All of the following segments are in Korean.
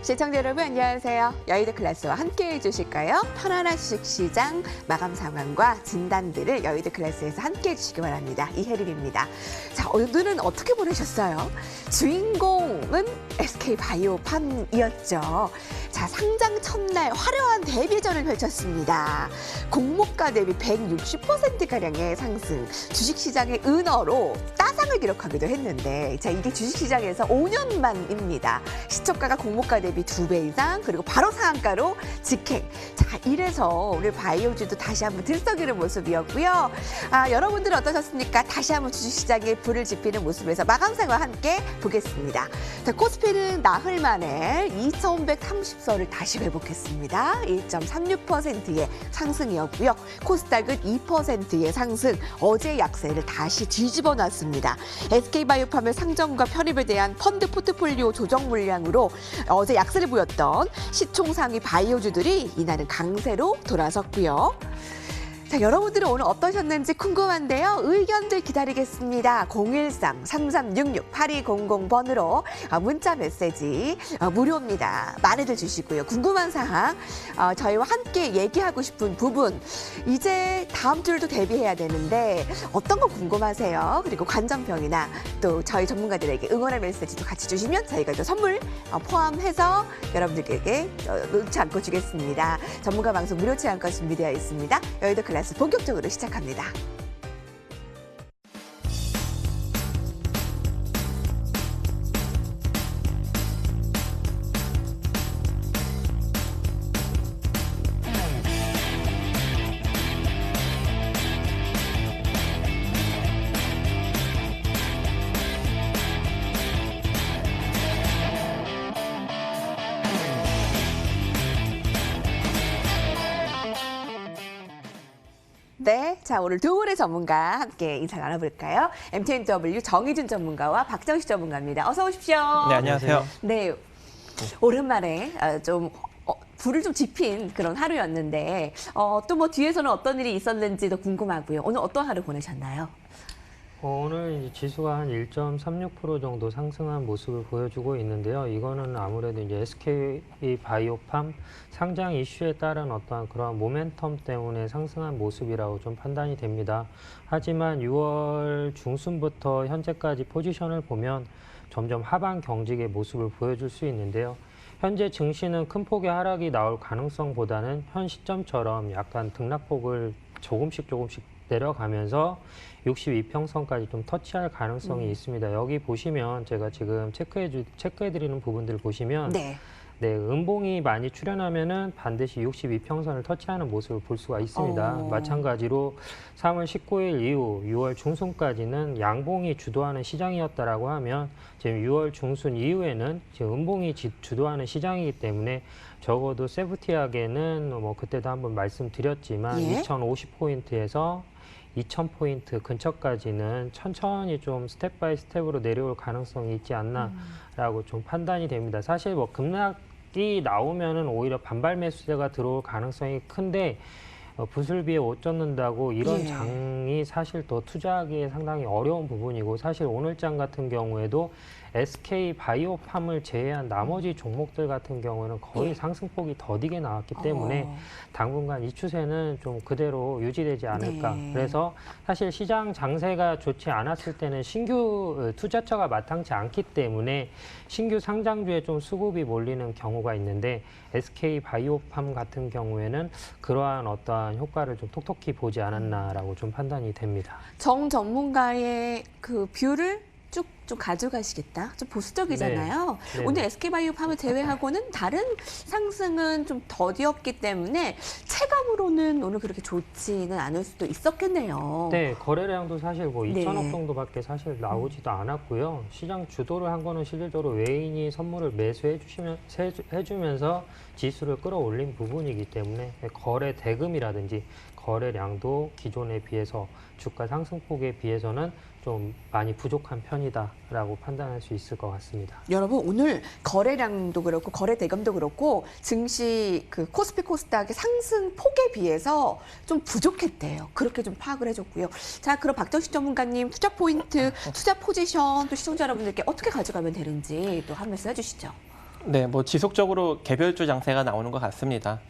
시청자 여러분 안녕하세요. 여의도 클래스와 함께해 주실까요? 편안한 주식시장 마감 상황과 진단들을 여의도 클래스에서 함께해 주시기 바랍니다. 이혜림입니다. 자, 오늘은 어떻게 보내셨어요? 주인공은 SK바이오팜이었죠. 자, 상장 첫날 화려한 데뷔전을 펼쳤습니다. 공모가 대비 160%가량의 상승, 주식시장의 은어로 따상을 기록하기도 했는데, 자, 이게 주식시장에서 5년 만입니다. 시초가가 공모가 대비 2배 이상, 그리고 바로 상한가로 직행. 자, 이래서 오늘 바이오주도 다시 한번 들썩이는 모습이었고요. 여러분들은 어떠셨습니까? 다시 한번 주식시장에 불을 지피는 모습에서 마감상과 함께 보겠습니다. 자, 코스피는 나흘 만에 2,530선을 다시 회복했습니다. 1.36%의 상승이었고요. 코스닥은 2%의 상승, 어제 약세를 다시 뒤집어 놨습니다. SK바이오팜의 상장과 편입에 대한 펀드 포트폴리오 조정 물량으로 어제 약세를 보였던 시총상위 바이오주들이 이날은 강세로 돌아섰고요. 자, 여러분들은 오늘 어떠셨는지 궁금한데요. 의견들 기다리겠습니다. 013-3366-8200번으로 문자 메시지 무료입니다. 많이들 주시고요. 궁금한 사항, 저희와 함께 얘기하고 싶은 부분, 이제 다음 주도 데뷔해야 되는데 어떤 거 궁금하세요? 그리고 관전평이나 또 저희 전문가들에게 응원의 메시지도 같이 주시면 저희가 또 선물 포함해서 여러분들께 놓지 않고 주겠습니다. 전문가 방송 무료 체험권 준비되어 있습니다. 여의도 클래스 본격적으로 시작합니다. 네, 자, 오늘 두 분의 전문가 함께 인사 나눠볼까요? MTNW 정의준 전문가와 박정식 전문가입니다. 어서 오십시오. 네, 안녕하세요. 네, 오랜만에 좀 불을 좀 지핀 그런 하루였는데 또 뭐 뒤에서는 어떤 일이 있었는지도 궁금하고요. 오늘 어떤 하루 보내셨나요? 오늘 이제 지수가 한 1.36% 정도 상승한 모습을 보여주고 있는데요. 이거는 아무래도 이제 SK바이오팜 상장 이슈에 따른 어떠한 그러한 모멘텀 때문에 상승한 모습이라고 좀 판단이 됩니다. 하지만 6월 중순부터 현재까지 포지션을 보면 점점 하방 경직의 모습을 보여줄 수 있는데요. 현재 증시는 큰 폭의 하락이 나올 가능성보다는 현 시점처럼 약간 등락폭을 조금씩 내려가면서 62평선까지 좀 터치할 가능성이 있습니다. 여기 보시면 제가 지금 체크해드리는 부분들 보시면 네, 음봉이 많이 출현하면은 반드시 62평선을 터치하는 모습을 볼 수가 있습니다. 마찬가지로 3월 19일 이후 6월 중순까지는 양봉이 주도하는 시장이었다라고 하면 지금 6월 중순 이후에는 지금 음봉이 주도하는 시장이기 때문에 적어도 세프티하게는 뭐 그때도 한번 말씀드렸지만 2050포인트에서 2000포인트 근처까지는 천천히 좀 스텝 바이 스텝으로 내려올 가능성이 있지 않나라고 좀 판단이 됩니다. 사실 뭐 급락이 나오면은 오히려 반발 매수세가 들어올 가능성이 큰데 부슬비에 옷 젖는다고 이런 장이 사실 더 투자하기에 상당히 어려운 부분이고, 사실 오늘 장 같은 경우에도 SK바이오팜을 제외한 나머지 종목들 같은 경우는 거의 상승폭이 더디게 나왔기 때문에 당분간 이 추세는 좀 그대로 유지되지 않을까. 그래서 사실 시장 장세가 좋지 않았을 때는 신규 투자처가 마땅치 않기 때문에 신규 상장주에 좀 수급이 몰리는 경우가 있는데, SK바이오팜 같은 경우에는 그러한 어떠한 효과를 좀 톡톡히 보지 않았나라고 좀 판단이 됩니다. 정 전문가의 그 뷰를 쭉 좀 가져가시겠다. 좀 보수적이잖아요. 네. 오늘 SK바이오팜을 제외하고는 다른 상승은 좀 더디었기 때문에 체감으로는 오늘 그렇게 좋지는 않을 수도 있었겠네요. 네, 거래량도 사실 뭐 2천억 정도밖에 사실 나오지도 않았고요. 시장 주도를 한 거는 실질적으로 외인이 선물을 해주면서 지수를 끌어올린 부분이기 때문에 거래 대금이라든지 거래량도 기존에 비해서 주가 상승폭에 비해서는 좀 많이 부족한 편이다라고 판단할 수 있을 것 같습니다. 여러분, 오늘 거래량도 그렇고 거래 대금도 그렇고 증시 그 코스피 코스닥의 상승 폭에 비해서 좀 부족했대요. 그렇게 좀 파악을 해줬고요. 자, 그럼 박정식 전문가님 투자 포인트, 투자 포지션 또 시청자 여러분들께 어떻게 가져가면 되는지 또 한 말씀 해주시죠. 네, 뭐 지속적으로 개별주 장세가 나오는 것 같습니다.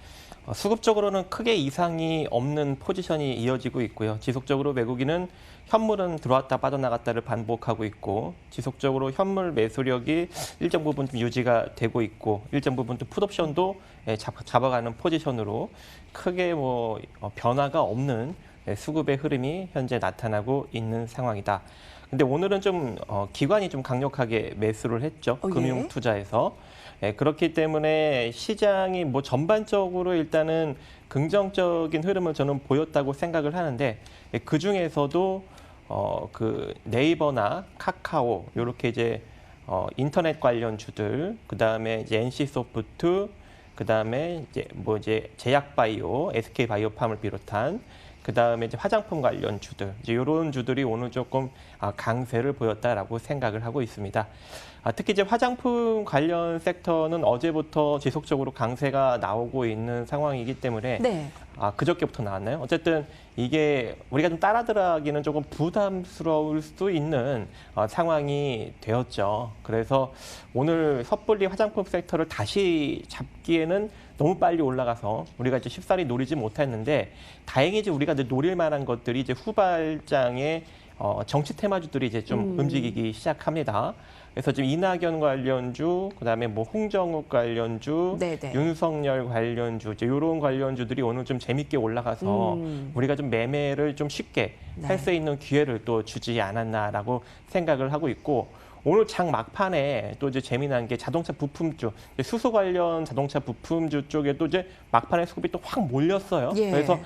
수급적으로는 크게 이상이 없는 포지션이 이어지고 있고요. 지속적으로 외국인은 현물은 들어왔다 빠져나갔다를 반복하고 있고 지속적으로 현물 매수력이 일정 부분 좀 유지가 되고 있고 일정 부분 또 풋옵션도 잡아가는 포지션으로 크게 뭐 변화가 없는 수급의 흐름이 현재 나타나고 있는 상황이다. 근데 오늘은 좀 기관이 좀 강력하게 매수를 했죠. 예. 금융 투자에서. 그렇기 때문에 시장이 뭐 전반적으로 일단은 긍정적인 흐름을 저는 보였다고 생각을 하는데 그 중에서도 그 네이버나 카카오 이렇게 이제 인터넷 관련주들 그다음에 이제 NC소프트 그다음에 이제 제약바이오, SK바이오팜을 비롯한 그다음에 이제 화장품 관련주들 이제 이런 주들이 오늘 조금 강세를 보였다라고 생각을 하고 있습니다. 특히 이제 화장품 관련 섹터는 어제부터 지속적으로 강세가 나오고 있는 상황이기 때문에 네. 그저께부터 나왔나요? 어쨌든 이게 우리가 좀 따라들어가기는 조금 부담스러울 수도 있는 상황이 되었죠. 그래서 오늘 섣불리 화장품 섹터를 다시 잡기에는 너무 빨리 올라가서 우리가 이제 쉽사리 노리지 못했는데 다행히 이제 우리가 이제 노릴 만한 것들이 이제 후발장의 정치 테마주들이 이제 좀 움직이기 시작합니다. 그래서 지금 이낙연 관련주, 그다음에 뭐 홍정욱 관련주, 네네. 윤석열 관련주, 이제 이런 관련주들이 오늘 좀 재밌게 올라가서 우리가 좀 매매를 좀 쉽게 네. 할 수 있는 기회를 또 주지 않았나라고 생각을 하고 있고. 오늘 장 막판에 또 이제 재미난 게 자동차 부품주, 수소 관련 자동차 부품주 쪽에도 이제 막판에 수급이 또 확 몰렸어요. 예. 그래서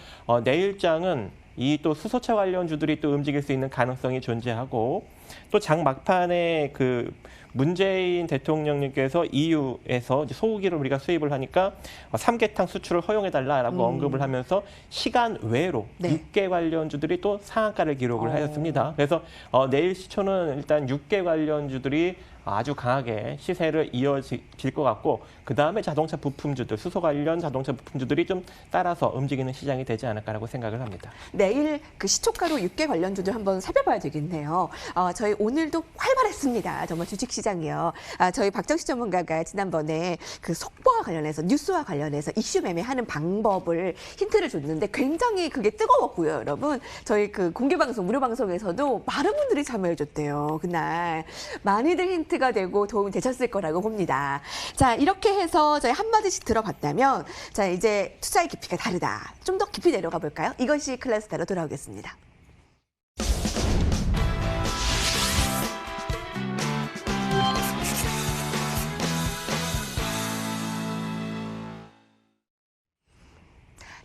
내일장은 이 또 수소차 관련주들이 또 움직일 수 있는 가능성이 존재하고 또 장 막판에 그 문재인 대통령님께서 EU에서 소고기를 우리가 수입을 하니까 삼계탕 수출을 허용해달라라고 언급을 하면서 시간 외로 네. 육계 관련주들이 또 상한가를 기록을 하였습니다. 그래서 내일 시초는 일단 육계 관련주들이 아주 강하게 시세를 이어질 것 같고 그다음에 자동차 부품주들, 수소 관련 자동차 부품주들이 좀 따라서 움직이는 시장이 되지 않을까라고 생각을 합니다. 내일 그 시초가로 6개 관련주들 한번 살펴봐야 되겠네요. 저희 오늘도 활발했습니다. 정말 주식시장이요. 저희 박정식 전문가가 지난번에 그 속보와 관련해서 뉴스와 관련해서 이슈 매매하는 방법을 힌트를 줬는데 굉장히 그게 뜨거웠고요, 여러분. 저희 그 공개방송, 무료방송에서도 많은 분들이 참여해줬대요. 그날 많이들 힌트가 되고 도움이 되셨을 거라고 봅니다. 자, 이렇게 해서 저희 한마디씩 들어봤다면 자, 이제 투자의 깊이가 다르다. 좀 더 깊이 내려가 볼까요? 이것이 클래스타로 돌아오겠습니다.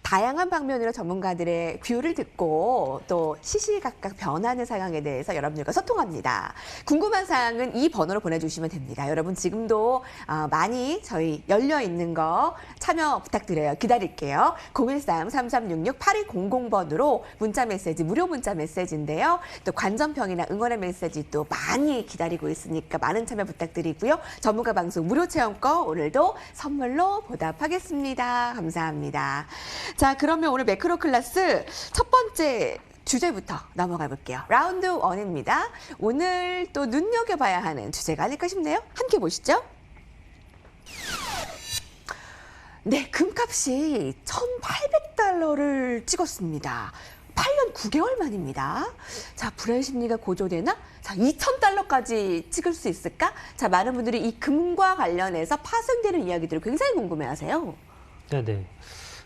다양한 방면으로 전문가들의 뷰를 듣고 또 시시각각 변하는 상황에 대해서 여러분들과 소통합니다. 궁금한 사항은 이 번호로 보내주시면 됩니다. 여러분 지금도 많이 저희 열려있는 거 참여 부탁드려요. 기다릴게요. 013-3366-8200번으로 문자 메시지, 무료 문자 메시지인데요. 또 관전평이나 응원의 메시지 또 많이 기다리고 있으니까 많은 참여 부탁드리고요. 전문가 방송 무료 체험권 오늘도 선물로 보답하겠습니다. 감사합니다. 자, 그러면 오늘 매크로 클래스 첫 번째 주제부터 넘어가 볼게요. 라운드 1입니다. 오늘 또 눈여겨봐야 하는 주제가 아닐까 싶네요. 함께 보시죠. 네, 금값이 1,800달러를 찍었습니다. 8년 9개월 만입니다. 자, 불안 심리가 고조되나? 자, 2,000달러까지 찍을 수 있을까? 자, 많은 분들이 이 금과 관련해서 파생되는 이야기들을 굉장히 궁금해하세요. 네네.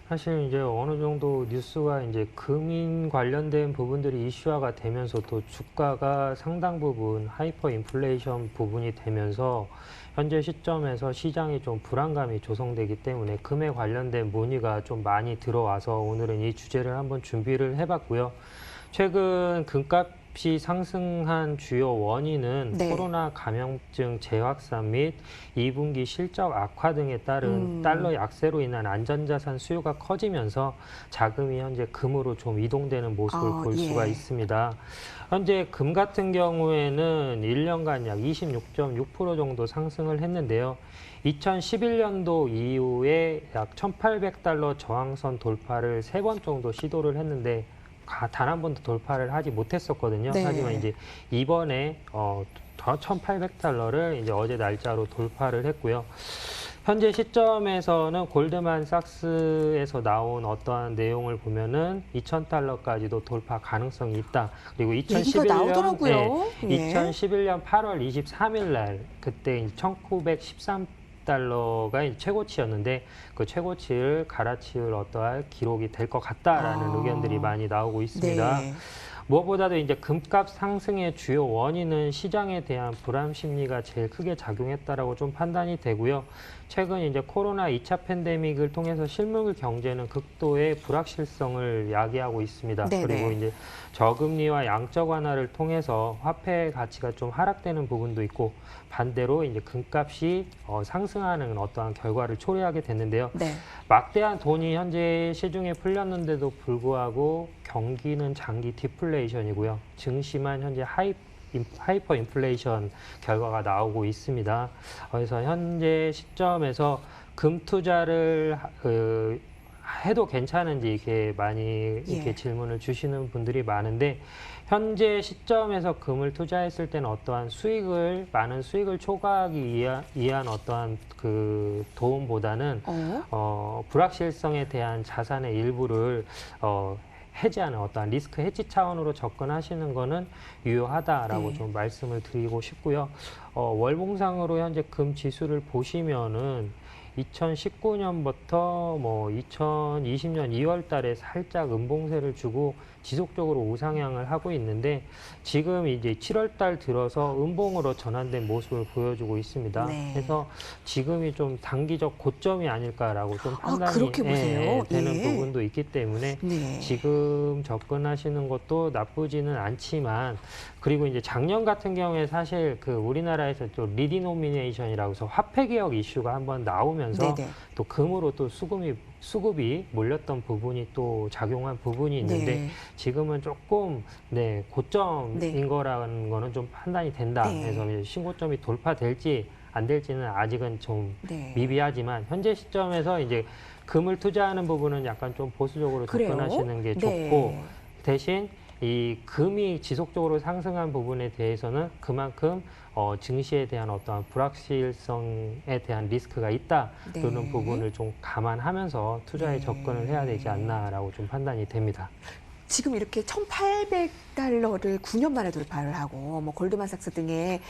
사실 이제 어느 정도 뉴스와 이제 금인 관련된 부분들이 이슈화가 되면서 또 주가가 상당 부분 하이퍼 인플레이션 부분이 되면서 현재 시점에서 시장이 좀 불안감이 조성되기 때문에 금에 관련된 문의가 좀 많이 들어와서 오늘은 이 주제를 한번 준비를 해봤고요. 최근 금값이 상승한 주요 원인은 네. 코로나 감염증 재확산 및 2분기 실적 악화 등에 따른 달러 약세로 인한 안전자산 수요가 커지면서 자금이 현재 금으로 좀 이동되는 모습을 볼 수가 있습니다. 현재 금 같은 경우에는 1년간 약 26.6% 정도 상승을 했는데요. 2011년도 이후에 약 1,800달러 저항선 돌파를 3번 정도 시도를 했는데 단 한 번도 돌파를 하지 못했었거든요. 네. 하지만 이제 이번에 더 1,800달러를 이제 어제 날짜로 돌파를 했고요. 현재 시점에서는 골드만삭스에서 나온 어떠한 내용을 보면은 2,000달러까지도 돌파 가능성이 있다. 그리고 얘기가 2011년 나오더라고요. 예. 2011년 8월 23일 날 그때 1,913달러가 최고치였는데 그 최고치를 갈아치울 어떠한 기록이 될 것 같다라는 의견들이 많이 나오고 있습니다. 네. 무엇보다도 이제 금값 상승의 주요 원인은 시장에 대한 불안 심리가 제일 크게 작용했다라고 좀 판단이 되고요. 최근 이제 코로나 2차 팬데믹을 통해서 실물 경제는 극도의 불확실성을 야기하고 있습니다. 네네. 그리고 이제 저금리와 양적 완화를 통해서 화폐 가치가 좀 하락되는 부분도 있고 반대로 이제 금값이 상승하는 어떠한 결과를 초래하게 됐는데요. 네. 막대한 돈이 현재 시중에 풀렸는데도 불구하고 경기는 장기 디플레이션이고요. 증시만 현재 하이퍼 인플레이션 결과가 나오고 있습니다. 그래서 현재 시점에서 금 투자를 해도 괜찮은지 이렇게 많이 이렇게 예. 질문을 주시는 분들이 많은데 현재 시점에서 금을 투자했을 때는 어떠한 많은 수익을 초과하기 위한 어떠한 그 도움보다는 불확실성에 대한 자산의 일부를 해지하는 어떠한 리스크 해지 차원으로 접근하시는 거는 유효하다라고 네. 좀 말씀을 드리고 싶고요. 월봉상으로 현재 금 지수를 보시면은 2019년부터 뭐 2020년 2월 달에 살짝 음봉세를 주고 지속적으로 우상향을 하고 있는데 지금 이제 7월 달 들어서 음봉으로 전환된 모습을 보여주고 있습니다. 네. 그래서 지금이 좀 단기적 고점이 아닐까라고 좀 판단이 그렇게 보세요? 되는 예. 부분도 있기 때문에 네. 지금 접근하시는 것도 나쁘지는 않지만 그리고 이제 작년 같은 경우에 사실 그 우리나라에서 또 리디노미네이션이라고 해서 화폐 개혁 이슈가 한번 나오면서 네네. 또 금으로 또 수급이 몰렸던 부분이 또 작용한 부분이 있는데 네. 지금은 조금 고점인 네. 거라는 거는 좀 판단이 된다. 네. 그래서 이제 신고점이 돌파될지 안 될지는 아직은 좀 네. 미비하지만 현재 시점에서 이제 금을 투자하는 부분은 약간 좀 보수적으로 그래요? 접근하시는 게 좋고 네. 대신 이 금이 지속적으로 상승한 부분에 대해서는 그만큼 증시에 대한 어떠한 불확실성에 대한 리스크가 있다. 네. 그런 부분을 좀 감안하면서 투자에 네. 접근을 해야 되지 않나라고 좀 판단이 됩니다. 지금 이렇게 1,800달러를 9년 만에 돌파를 하고 뭐 골드만삭스 등의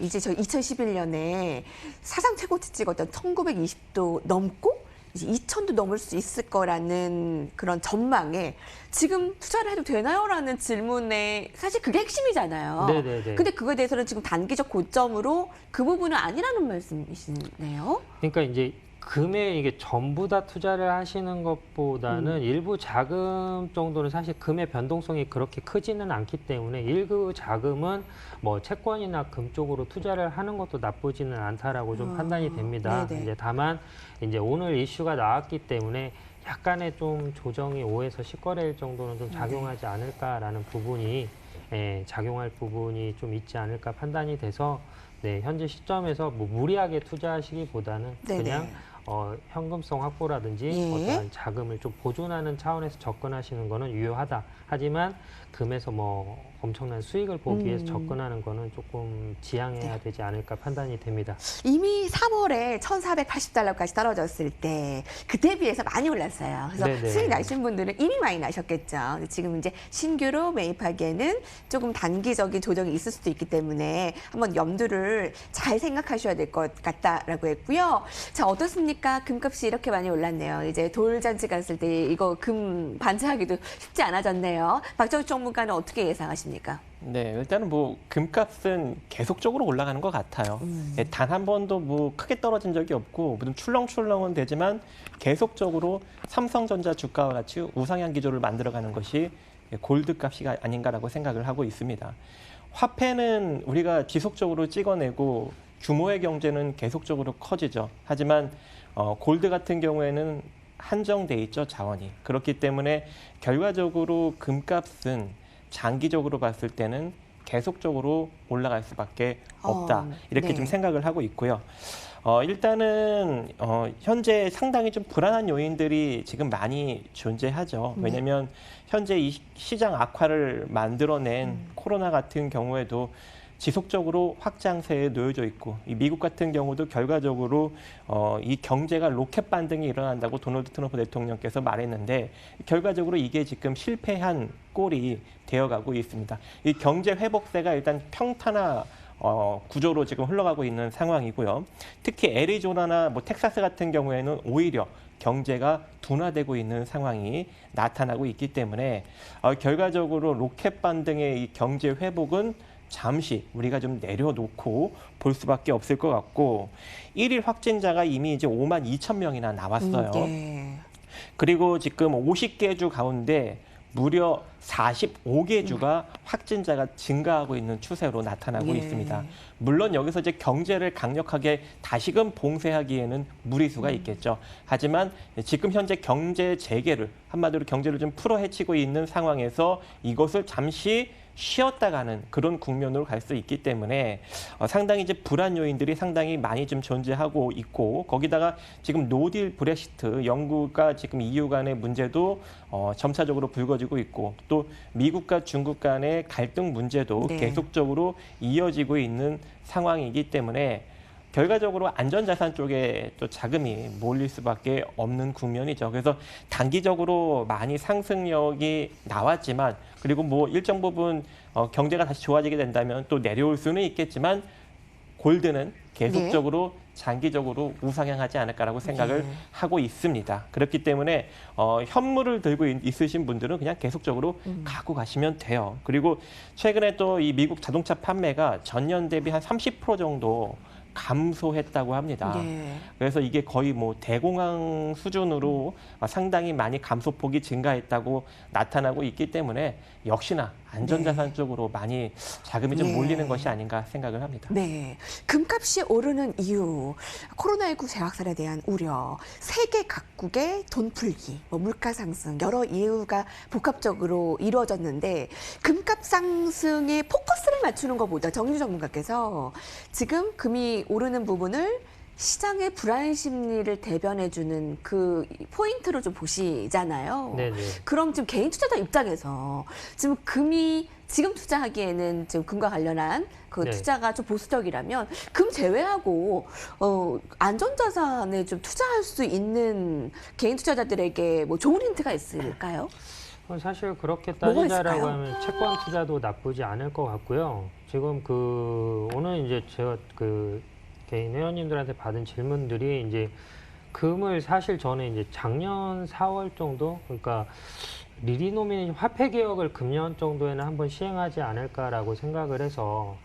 이제 저 2011년에 사상 최고치 찍었던 1920도 넘고 이제 2,000도 넘을 수 있을 거라는 그런 전망에 지금 투자를 해도 되나요라는 질문에 사실 그게 핵심이잖아요. 네네네. 근데 그거에 대해서는 지금 단기적 고점으로 그 부분은 아니라는 말씀이시네요. 그러니까 이제 금에 이게 전부 다 투자를 하시는 것보다는 일부 자금 정도는 사실 금의 변동성이 그렇게 크지는 않기 때문에 일부 자금은 뭐 채권이나 금 쪽으로 투자를 하는 것도 나쁘지는 않다라고 좀 판단이 됩니다. 네네. 이제 다만 이제 오늘 이슈가 나왔기 때문에 약간의 좀 조정이 5에서 10거래일 정도는 좀 작용하지 않을까라는 부분이 작용할 부분이 좀 있지 않을까 판단이 돼서 현재 시점에서 뭐 무리하게 투자하시기보다는 네네. 그냥 현금성 확보라든지 예. 어떠한 자금을 좀 보존하는 차원에서 접근하시는 거는 유효하다. 하지만 금에서 뭐 엄청난 수익을 보기 위해서 접근하는 거는 조금 지양해야 되지 않을까 판단이 됩니다. 이미 3월에 1,480달러까지 떨어졌을 때 그때 비해서 많이 올랐어요. 그래서 네네. 수익 나신 분들은 이미 많이 나셨겠죠. 근데 지금 이제 신규로 매입하기에는 조금 단기적인 조정이 있을 수도 있기 때문에 한번 염두를 잘 생각하셔야 될 것 같다라고 했고요. 자, 어떻습니까? 금값이 이렇게 많이 올랐네요. 이제 돌잔치 갔을 때 이거 금 반지하기도 쉽지 않아졌네요. 박정희 전문가는 어떻게 예상하십니까? 네, 일단은 뭐 금값은 계속적으로 올라가는 것 같아요. 단 한 번도 뭐 크게 떨어진 적이 없고 무슨 출렁출렁은 되지만 계속적으로 삼성전자 주가와 같이 우상향 기조를 만들어가는 것이 골드값이 아닌가라고 생각을 하고 있습니다. 화폐는 우리가 지속적으로 찍어내고 규모의 경제는 계속적으로 커지죠. 하지만 골드 같은 경우에는 한정돼 있죠, 자원이. 그렇기 때문에 결과적으로 금값은 장기적으로 봤을 때는 계속적으로 올라갈 수밖에 없다. 이렇게 네. 좀 생각을 하고 있고요. 일단은 현재 상당히 좀 불안한 요인들이 지금 많이 존재하죠. 왜냐하면 현재 이 시장 악화를 만들어낸 코로나 같은 경우에도 지속적으로 확장세에 놓여져 있고, 이 미국 같은 경우도 결과적으로 이 경제가 로켓 반등이 일어난다고 도널드 트럼프 대통령께서 말했는데, 결과적으로 이게 지금 실패한 꼴이 되어가고 있습니다. 이 경제 회복세가 일단 평탄화 구조로 지금 흘러가고 있는 상황이고요. 특히 애리조나나 뭐 텍사스 같은 경우에는 오히려 경제가 둔화되고 있는 상황이 나타나고 있기 때문에 결과적으로 로켓 반등의 이 경제 회복은 잠시 우리가 좀 내려놓고 볼 수밖에 없을 것 같고, 1일 확진자가 이미 이제 5만 2천 명이나 나왔어요. 네. 그리고 지금 50개 주 가운데 무려 45개 주가 확진자가 증가하고 있는 추세로 나타나고 예. 있습니다. 물론 여기서 이제 경제를 강력하게 다시금 봉쇄하기에는 무리수가 있겠죠. 하지만 지금 현재 경제 재개를, 한마디로 경제를 좀 풀어 헤치고 있는 상황에서 이것을 잠시 쉬었다 가는 그런 국면으로 갈 수 있기 때문에 상당히 이제 불안 요인들이 상당히 많이 좀 존재하고 있고, 거기다가 지금 노딜 브렉시트, 영국과 지금 EU 간의 문제도 점차적으로 불거지고 있고, 또 미국과 중국 간의 갈등 문제도 네. 계속적으로 이어지고 있는 상황이기 때문에 결과적으로 안전자산 쪽에 또 자금이 몰릴 수밖에 없는 국면이죠. 그래서 단기적으로 많이 상승력이 나왔지만, 그리고 뭐 일정 부분 경제가 다시 좋아지게 된다면 또 내려올 수는 있겠지만, 골드는 계속적으로 장기적으로 우상향하지 않을까라고 생각을 하고 있습니다. 그렇기 때문에 현물을 들고 있으신 분들은 그냥 계속적으로 갖고 가시면 돼요. 그리고 최근에 또 이 미국 자동차 판매가 전년 대비 한 30% 정도 감소했다고 합니다. 네. 그래서 이게 거의 뭐 대공황 수준으로 상당히 많이 감소폭이 증가했다고 나타나고 있기 때문에 역시나 안전자산 쪽으로 많이 자금이 좀 네. 몰리는 것이 아닌가 생각을 합니다. 네. 금값이 오르는 이유, 코로나19 재확산에 대한 우려, 세계 각국의 돈 풀기, 뭐 물가 상승, 여러 이유가 복합적으로 이루어졌는데, 금값 상승에 포커스를 맞추는 것보다 정유 전문가께서 지금 금이 오르는 부분을 시장의 불안 심리를 대변해주는 그 포인트로 좀 보시잖아요. 네네. 그럼 지금 개인 투자자 입장에서 지금 금이 지금 투자하기에는 지금 금과 관련한 그 네. 투자가 좀 보수적이라면 금 제외하고 안전자산에 좀 투자할 수 있는 개인 투자자들에게 뭐 좋은 힌트가 있을까요? 사실 그렇게 뭐가 따지자라고 있을까요? 하면 채권 투자도 나쁘지 않을 것 같고요. 지금 오늘 이제 제가 개인 회원님들한테 받은 질문들이 이제 금을 사실 저는 이제 작년 4월 정도, 그러니까 리디노미네이션 화폐 개혁을 금년 정도에는 한번 시행하지 않을까라고 생각을 해서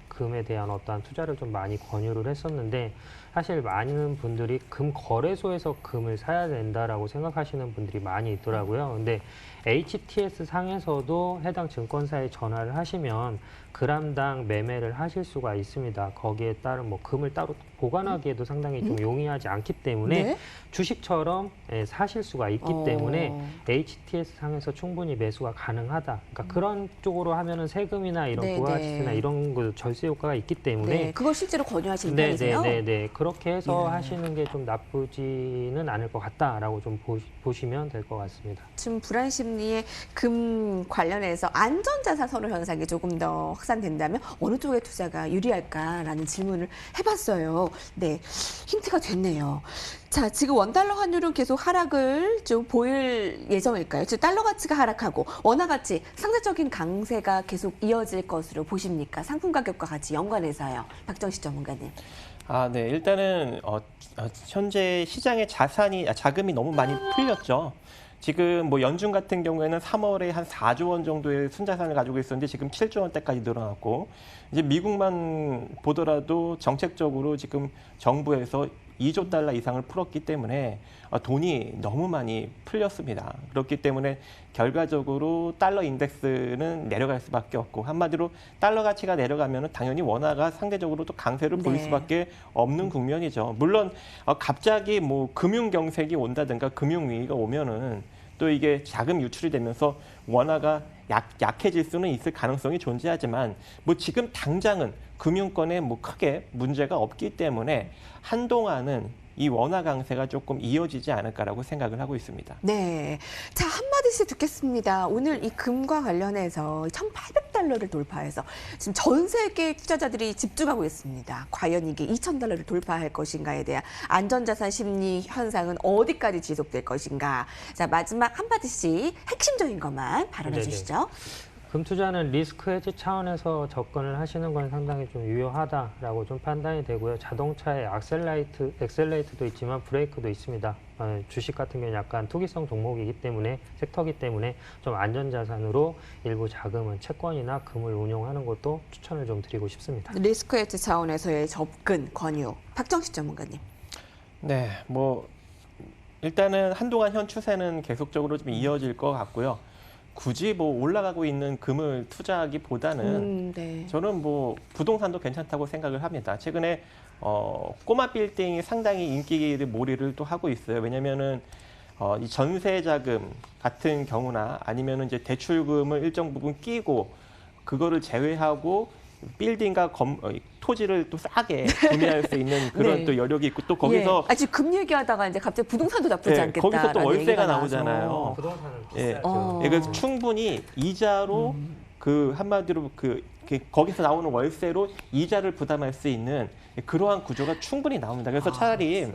금에 대한 어떠한 투자를 좀 많이 권유를 했었는데, 사실 많은 분들이 금 거래소에서 금을 사야 된다라고 생각하시는 분들이 많이 있더라고요. 근데 HTS 상에서도 해당 증권사에 전화를 하시면 그람당 매매를 하실 수가 있습니다. 거기에 따른 뭐 금을 따로 보관하기에도 상당히 좀 용이하지 않기 때문에 네? 주식처럼 사실 수가 있기 때문에 HTS 상에서 충분히 매수가 가능하다. 그러니까 그런 쪽으로 하면은 세금이나 이런 네, 부가가치세나 네. 이런 거 절세 효과가 있기 때문에 네, 그걸 실제로 권유하시는 편이세요? 네네네. 그렇게 해서 예. 하시는 게 좀 나쁘지는 않을 것 같다라고 좀 보시면 될 것 같습니다. 지금 불안 심리에 금 관련해서 안전자산 선호 현상이 조금 더 확산된다면 어느 쪽에 투자가 유리할까라는 질문을 해봤어요. 네, 힌트가 됐네요. 자, 지금 원달러 환율은 계속 하락을 좀 보일 예정일까요? 즉 달러 가치가 하락하고 원화 가치 상대적인 강세가 계속 이어질 것으로 보십니까? 상품 가격과 같이 연관해서요. 박정식 전문가님. 네. 일단은 현재 시장에 자금이 너무 많이 풀렸죠. 지금 뭐 연준 같은 경우에는 3월에 한 4조 원 정도의 순자산을 가지고 있었는데 지금 7조 원대까지 늘어났고, 이제 미국만 보더라도 정책적으로 지금 정부에서 2조 달러 이상을 풀었기 때문에 돈이 너무 많이 풀렸습니다. 그렇기 때문에 결과적으로 달러 인덱스는 내려갈 수밖에 없고, 한마디로 달러 가치가 내려가면 당연히 원화가 상대적으로 또 강세를 보일 네. 수밖에 없는 국면이죠. 물론 갑자기 뭐 금융 경색이 온다든가 금융 위기가 오면은 또 이게 자금 유출이 되면서 원화가 약해질 수는 있을 가능성이 존재하지만 뭐 지금 당장은 금융권에 뭐 크게 문제가 없기 때문에 한동안은 이 원화 강세가 조금 이어지지 않을까라고 생각을 하고 있습니다. 네. 자, 한마디씩 듣겠습니다. 오늘 이 금과 관련해서 1,800달러를 돌파해서 지금 전 세계 투자자들이 집중하고 있습니다. 과연 이게 2,000달러를 돌파할 것인가에 대한 안전자산 심리 현상은 어디까지 지속될 것인가. 자, 마지막 한마디씩 핵심적인 것만 발언해 네네. 주시죠. 금 투자는 리스크 헤지 차원에서 접근을 하시는 건 상당히 좀 유효하다라고 좀 판단이 되고요. 자동차에 엑셀레이트도 있지만 브레이크도 있습니다. 주식 같은 경우는 약간 투기성 종목이기 때문에 섹터이기 때문에 좀 안전자산으로 일부 자금은 채권이나 금을 운용하는 것도 추천을 좀 드리고 싶습니다. 리스크 헤지 차원에서의 접근 권유. 박정식 전문가님. 네, 뭐 일단은 한동안 현 추세는 계속적으로 좀 이어질 것 같고요. 굳이 뭐 올라가고 있는 금을 투자하기보다는 네. 저는 뭐 부동산도 괜찮다고 생각을 합니다. 최근에 꼬마 빌딩이 상당히 인기를 몰이를 또 하고 있어요. 왜냐면은 이 전세 자금 같은 경우나 아니면은 이제 대출금을 일정 부분 끼고 그거를 제외하고 빌딩과 토지를 또 싸게 구매할 수 있는 그런 네. 또 여력이 있고 또 거기서 예. 지금 금 얘기하다가 이제 갑자기 부동산도 나쁘지 네, 않겠다. 거기서 또 월세가 나오잖아요. 부동산은 예. 비싸죠. 그래서 충분히 이자로 그 한마디로 거기서 나오는 월세로 이자를 부담할 수 있는 그러한 구조가 충분히 나옵니다. 그래서 차라리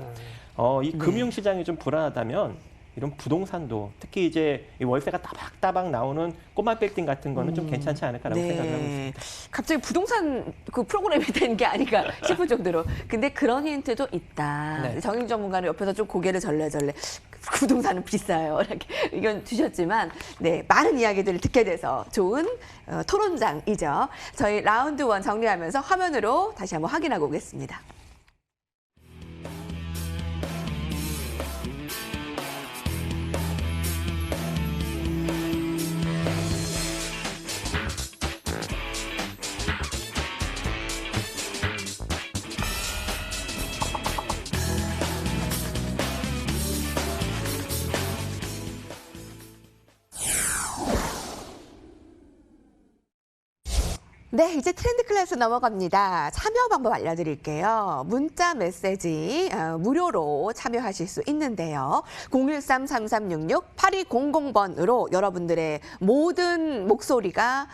이 금융시장이 좀 불안하다면 이런 부동산도 특히 이제 이 월세가 따박따박 나오는 꼬마 빌딩 같은 거는 좀 괜찮지 않을까라고 생각을 하고 있습니다. 갑자기 부동산 그 프로그램이 된 게 아닌가 싶을 정도로. 근데 그런 힌트도 있다. 네. 정인 전문가는 옆에서 좀 고개를 절레절레. 부동산은 비싸요. 이렇게 의견 주셨지만, 네, 많은 이야기들을 듣게 돼서 좋은 토론장이죠. 저희 라운드 1 정리하면서 화면으로 다시 한번 확인하고 오겠습니다. 네, 이제 트렌드 클래스 넘어갑니다. 참여 방법 알려드릴게요. 문자 메시지 무료로 참여하실 수 있는데요. 013-3366-8200번으로 여러분들의 모든 목소리가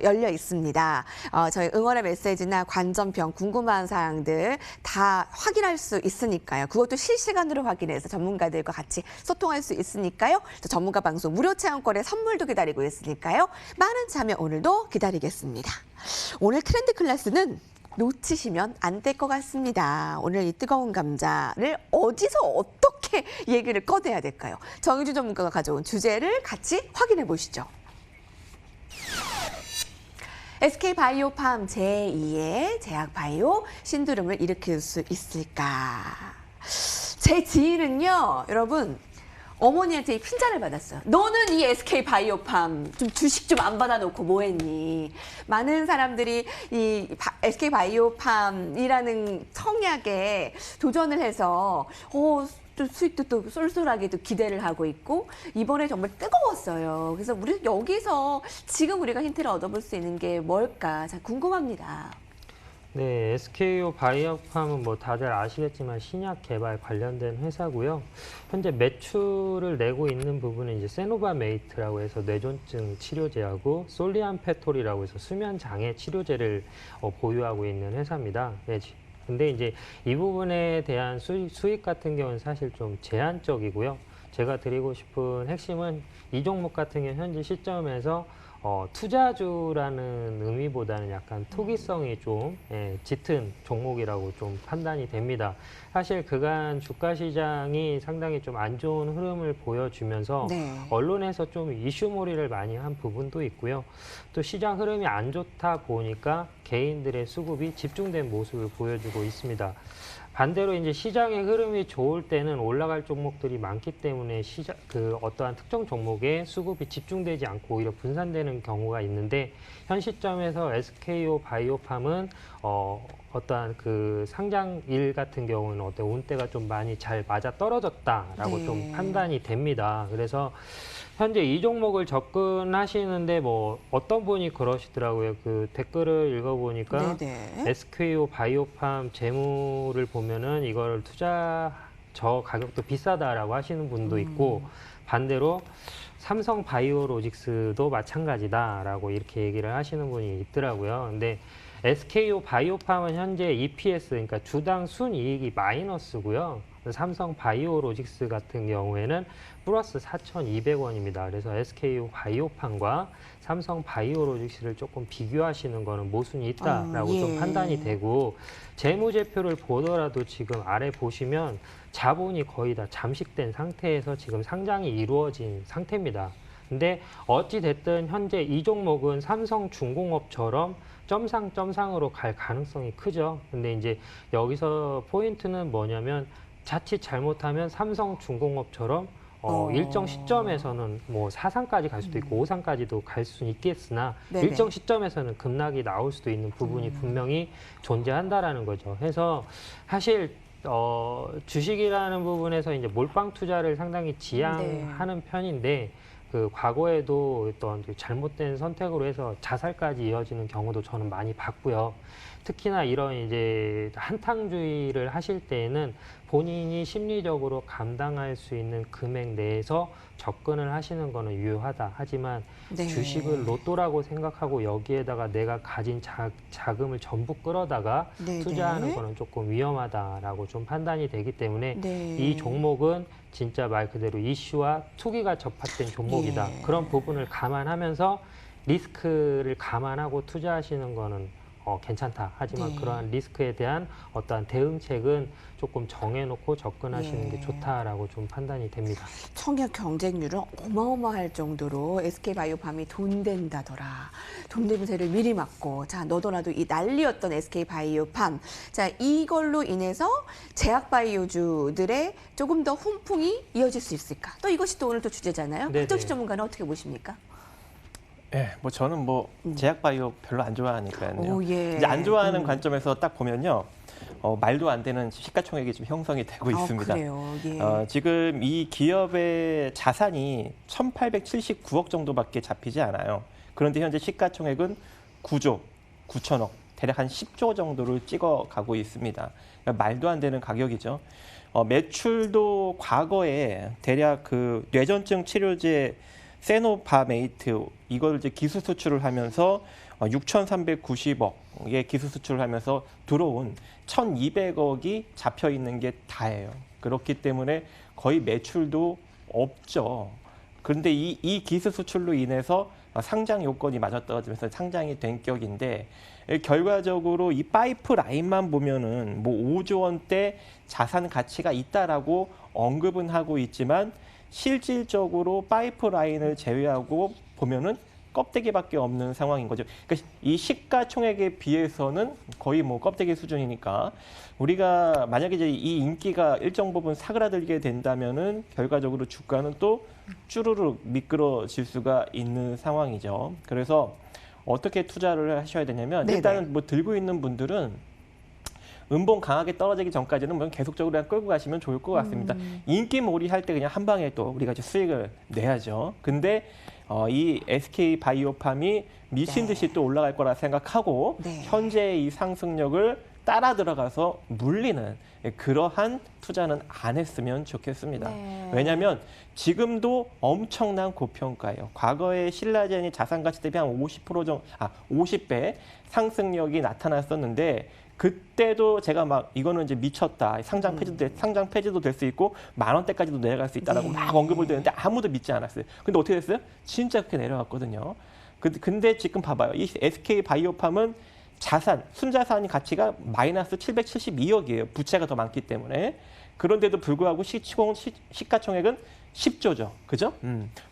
열려 있습니다. 저희 응원의 메시지나 관전평 궁금한 사항들 다 확인할 수 있으니까요. 그것도 실시간으로 확인해서 전문가들과 같이 소통할 수 있으니까요. 또 전문가 방송 무료 체험권에 선물도 기다리고 있으니까요. 많은 참여 오늘도 기다리겠습니다. 오늘 트렌드 클래스는 놓치시면 안 될 것 같습니다. 오늘 이 뜨거운 감자를 어디서 어떻게 얘기를 꺼내야 될까요? 정유주 전문가가 가져온 주제를 같이 확인해 보시죠. SK바이오팜 제2의 제약바이오 신드롬을 일으킬 수 있을까? 제 지인은요, 여러분, 어머니한테 이 핀잔을 받았어요. 너는 이 SK바이오팜 좀 주식 좀 안 받아놓고 뭐했니? 많은 사람들이 이 SK바이오팜이라는 청약에 도전을 해서 또 수익도 또 쏠쏠하게 또 기대를 하고 있고 이번에 정말 뜨거웠어요. 그래서 우리 여기서 지금 우리가 힌트를 얻어볼 수 있는 게 뭘까? 참 궁금합니다. 네, SKO 바이오팜은 뭐 다들 아시겠지만 신약 개발 관련된 회사고요. 현재 매출을 내고 있는 부분은 이제 세노바메이트라고 해서 뇌졸중 치료제하고 솔리안페톨이라고 해서 수면 장애 치료제를 보유하고 있는 회사입니다. 네, 근데 이제 이 부분에 대한 수익 같은 경우는 사실 좀 제한적이고요. 제가 드리고 싶은 핵심은 이 종목 같은 경우 현재 시점에서 투자주라는 의미보다는 약간 투기성이 좀 짙은 종목이라고 좀 판단이 됩니다. 사실 그간 주가 시장이 상당히 좀 안 좋은 흐름을 보여주면서 네. 언론에서 좀 이슈몰이를 많이 한 부분도 있고요. 또 시장 흐름이 안 좋다 보니까 개인들의 수급이 집중된 모습을 보여주고 있습니다. 반대로 이제 시장의 흐름이 좋을 때는 올라갈 종목들이 많기 때문에 어떠한 특정 종목에 수급이 집중되지 않고 오히려 분산되는 경우가 있는데 현 시점에서 SKO 바이오팜은 어떠한 그 상장일 같은 경우는 어떤 운대가 좀 많이 잘 맞아 떨어졌다라고 네. 좀 판단이 됩니다. 그래서 현재 이 종목을 접근하시는데 뭐 어떤 분이 그러시더라고요. 그 댓글을 읽어보니까 네네. SKO 바이오팜 재무를 보면은 이걸 저 가격도 비싸다라고 하시는 분도 있고 반대로 삼성 바이오로직스도 마찬가지다라고 이렇게 얘기를 하시는 분이 있더라고요. 근데 SKO 바이오팜은 현재 EPS, 그러니까 주당 순이익이 마이너스고요. 삼성 바이오로직스 같은 경우에는 플러스 4,200원입니다. 그래서 SKO 바이오팜과 삼성 바이오로직스를 조금 비교하시는 거는 모순이 있다라고 예. 좀 판단이 되고 재무제표를 보더라도 지금 아래 보시면 자본이 거의 다 잠식된 상태에서 지금 상장이 이루어진 상태입니다. 근데 어찌 됐든 현재 이 종목은 삼성중공업처럼 점상으로 갈 가능성이 크죠. 근데 이제 여기서 포인트는 뭐냐면 자칫 잘못하면 삼성중공업처럼 일정 시점에서는 뭐 4상까지 갈 수도 있고 5상까지도 갈 수는 있겠으나 네네. 일정 시점에서는 급락이 나올 수도 있는 부분이 분명히 존재한다라는 거죠. 해서 사실 주식이라는 부분에서 이제 몰빵 투자를 상당히 지향하는 편인데 그 과거에도 어떤 잘못된 선택으로 해서 자살까지 이어지는 경우도 저는 많이 봤고요. 특히나 이런 이제 한탕주의를 하실 때에는 본인이 심리적으로 감당할 수 있는 금액 내에서 접근을 하시는 거는 유효하다. 하지만 네. 주식을 로또라고 생각하고 여기에다가 내가 가진 자금을 전부 끌어다가 네네. 투자하는 거는 조금 위험하다라고 좀 판단이 되기 때문에 네. 이 종목은 진짜 말 그대로 이슈와 투기가 접합된 종목이다. 예. 그런 부분을 감안하면서 리스크를 감안하고 투자하시는 거는 괜찮다. 하지만 네. 그러한 리스크에 대한 어떠한 대응책은 조금 정해놓고 접근하시는 예. 게 좋다라고 좀 판단이 됩니다. 청약 경쟁률은 어마어마할 정도로 SK바이오팜이 돈 된다더라. 돈 냄새를 미리 맡고 자 너도나도 이 난리였던 SK바이오팜. 자 이걸로 인해서 제약바이오주들의 조금 더 훈풍이 이어질 수 있을까? 또 이것이 또 오늘 또 주제잖아요. 네네. 박정희 전문가는 어떻게 보십니까? 예, 뭐 저는 뭐 제약바이오 별로 안 좋아하니까요. 오, 예. 이제 안 좋아하는 관점에서 딱 보면요, 말도 안 되는 시가총액이 지금 형성이 되고 있습니다. 그래요. 예. 지금 이 기업의 자산이 1,879억 정도밖에 잡히지 않아요. 그런데 현재 시가총액은 9조 9천억, 대략 한 10조 정도를 찍어가고 있습니다. 그러니까 말도 안 되는 가격이죠. 매출도 과거에 대략 그 뇌전증 치료제 세노바메이트 이걸 이제 기술 수출을 하면서 6,390억의 기술 수출을 하면서 들어온 1,200억이 잡혀 있는 게 다예요. 그렇기 때문에 거의 매출도 없죠. 그런데 이 기술 수출로 인해서 상장 요건이 맞아떨어지면서 상장이 된 격인데 결과적으로 이 파이프 라인만 보면은 뭐 5조 원대 자산 가치가 있다라고 언급은 하고 있지만 실질적으로 파이프 라인을 제외하고 보면은 껍데기밖에 없는 상황인 거죠. 그러니까 이 시가총액에 비해서는 거의 뭐 껍데기 수준이니까 우리가 만약에 이제 이 인기가 일정 부분 사그라들게 된다면은 결과적으로 주가는 또 쭈루룩 미끄러질 수가 있는 상황이죠. 그래서 어떻게 투자를 하셔야 되냐면 네네. 일단은 뭐 들고 있는 분들은 음봉 강하게 떨어지기 전까지는 뭐 계속적으로 그냥 끌고 가시면 좋을 것 같습니다. 인기몰이 할 때 그냥 한 방에 또 우리가 이제 수익을 내야죠. 근데 이 SK 바이오팜이 미친 듯이 또 올라갈 거라 생각하고 네. 현재 이 상승력을 따라 들어가서 물리는 그러한 투자는 안 했으면 좋겠습니다. 네. 왜냐하면 지금도 엄청난 고평가예요. 과거에 신라젠이 자산 가치 대비 한 50배 상승력이 나타났었는데 그때도 제가 막 이거는 이제 미쳤다. 상장 폐지도 될 수 있고 10,000원대까지도 내려갈 수 있다라고 네. 막 언급을 드렸는데 아무도 믿지 않았어요. 근데 어떻게 됐어요? 진짜 그렇게 내려갔거든요. 근데 지금 봐봐요. 이 SK 바이오팜은 순자산 가치가 마이너스 772억이에요. 부채가 더 많기 때문에. 그런데도 불구하고 시가총액은 10조죠. 그죠?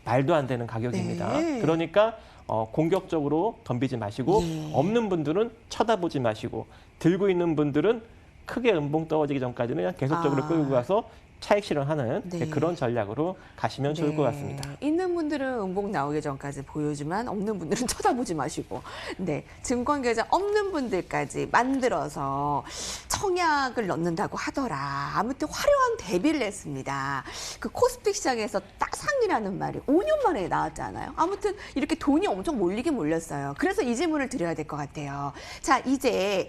말도 안 되는 가격입니다. 네. 그러니까 공격적으로 덤비지 마시고 예. 없는 분들은 쳐다보지 마시고 들고 있는 분들은 크게 음봉 떨어지기 전까지는 그냥 계속적으로 끌고 가서 차익 실현하는 네. 그런 전략으로 가시면 좋을 것 같습니다. 있는 분들은 음봉 나오기 전까지 보여주면 없는 분들은 쳐다보지 마시고, 네, 증권 계좌 없는 분들까지 만들어서 청약을 넣는다고 하더라. 아무튼 화려한 데뷔를 했습니다. 그 코스피 시장에서 따상이라는 말이 5년 만에 나왔잖아요. 아무튼 이렇게 돈이 엄청 몰리긴 몰렸어요. 그래서 이 질문을 드려야 될 것 같아요. 자, 이제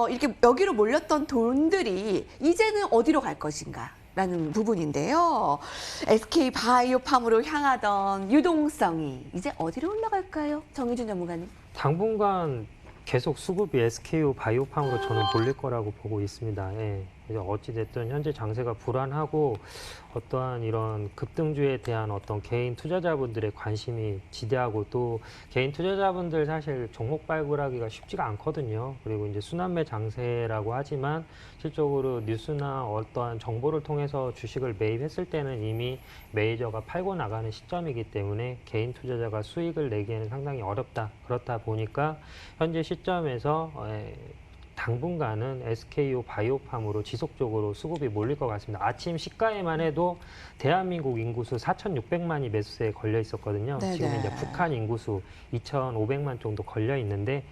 이렇게 여기로 몰렸던 돈들이 이제는 어디로 갈 것인가? 라는 부분인데요. SK 바이오팜으로 향하던 유동성이 이제 어디로 올라갈까요? 정의준 전문가님. 당분간 계속 수급이 SKU 바이오팜으로 저는 몰릴 거라고 보고 있습니다. 예. 그래서 어찌됐든 현재 장세가 불안하고 어떠한 이런 급등주에 대한 어떤 개인 투자자분들의 관심이 지대하고 또 개인 투자자분들 사실 종목 발굴하기가 쉽지가 않거든요. 그리고 이제 순환매 장세라고 하지만 실적으로 뉴스나 어떠한 정보를 통해서 주식을 매입했을 때는 이미 메이저가 팔고 나가는 시점이기 때문에 개인 투자자가 수익을 내기에는 상당히 어렵다. 그렇다 보니까 현재 시점에서 당분간은 SKU 바이오팜으로 지속적으로 수급이 몰릴 것 같습니다. 아침 시가에만 해도 대한민국 인구수 4,600만이 매수세에 걸려 있었거든요. 네네. 지금 이제 북한 인구수 2,500만 정도 걸려 있는데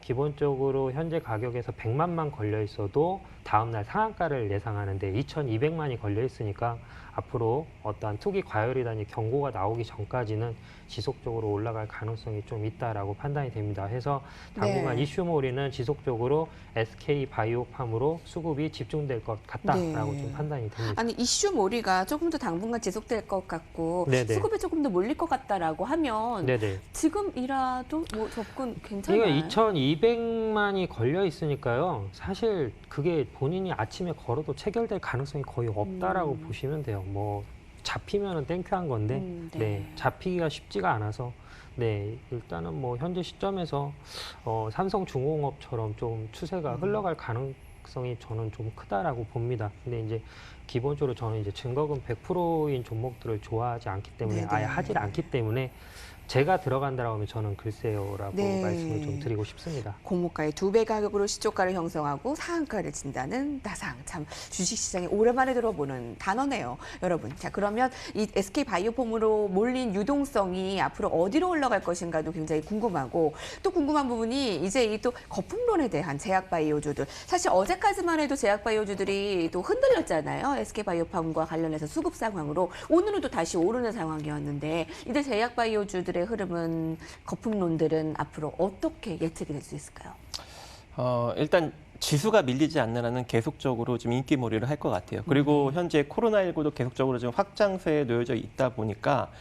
기본적으로 현재 가격에서 100만만 걸려 있어도 다음날 상한가를 예상하는데 2,200만이 걸려 있으니까 앞으로 어떠한 투기 과열이라니 경고가 나오기 전까지는 지속적으로 올라갈 가능성이 좀 있다라고 판단이 됩니다. 해서 당분간 네. 이슈몰이는 지속적으로 SK 바이오팜으로 수급이 집중될 것 같다라고 네. 좀 판단이 됩니다. 아니, 이슈 몰이가 조금 더 당분간 지속될 것 같고 네네. 수급이 조금 더 몰릴 것 같다라고 하면 네네. 지금이라도 뭐 접근 이거 괜찮아요? 2,200만이 걸려 있으니까요. 사실 그게 본인이 아침에 걸어도 체결될 가능성이 거의 없다라고 보시면 돼요. 뭐 잡히면은 땡큐한 건데, 네. 네, 잡히기가 쉽지가 않아서, 네, 일단은 뭐 현재 시점에서 삼성중공업처럼 좀 추세가 흘러갈 가능성이 저는 좀 크다라고 봅니다. 근데 이제 기본적으로 저는 이제 증거금 100%인 종목들을 좋아하지 않기 때문에 네네. 아예 하질 않기 때문에. 제가 들어간다라고 하면 저는 글쎄요라고 네. 말씀을 좀 드리고 싶습니다. 공모가의 2배 가격으로 시초가를 형성하고 상한가를 진다는 나상. 참 주식시장에 오랜만에 들어보는 단어네요, 여러분. 자, 그러면 이 SK 바이오폼으로 몰린 유동성이 앞으로 어디로 올라갈 것인가도 굉장히 궁금하고 또 궁금한 부분이 이제 이 또 거품론에 대한 제약바이오주들. 사실 어제까지만 해도 제약바이오주들이 또 흔들렸잖아요. SK 바이오팜과 관련해서 수급 상황으로 오늘은 또 다시 오르는 상황이었는데 이제 제약바이오주들의 흐름은 거품론들은 앞으로 어떻게 예측이 될 수 있을까요? 일단 지수가 밀리지 않는 한은 계속적으로 좀 인기몰이를 할 것 같아요. 그리고 현재 코로나19도 계속적으로 좀 확장세에 놓여져 있다 보니까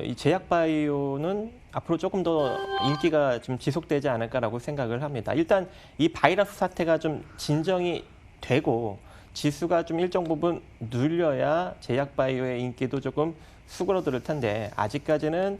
이 제약바이오는 앞으로 조금 더 인기가 좀 지속되지 않을까라고 생각을 합니다. 일단 이 바이러스 사태가 좀 진정이 되고 지수가 좀 일정 부분 눌려야 제약바이오의 인기도 조금 수그러들 텐데 아직까지는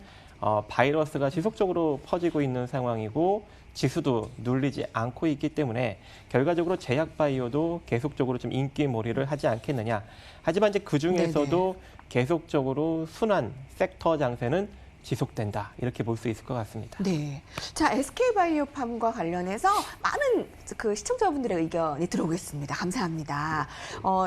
바이러스가 지속적으로 퍼지고 있는 상황이고 지수도 눌리지 않고 있기 때문에 결과적으로 제약바이오도 계속적으로 좀 인기몰이를 하지 않겠느냐. 하지만 이제 그중에서도 계속적으로 순환 섹터 장세는 지속된다. 이렇게 볼 수 있을 것 같습니다. 네. 자, SK바이오팜과 관련해서 많은 그 시청자분들의 의견이 들어오고 있습니다. 감사합니다.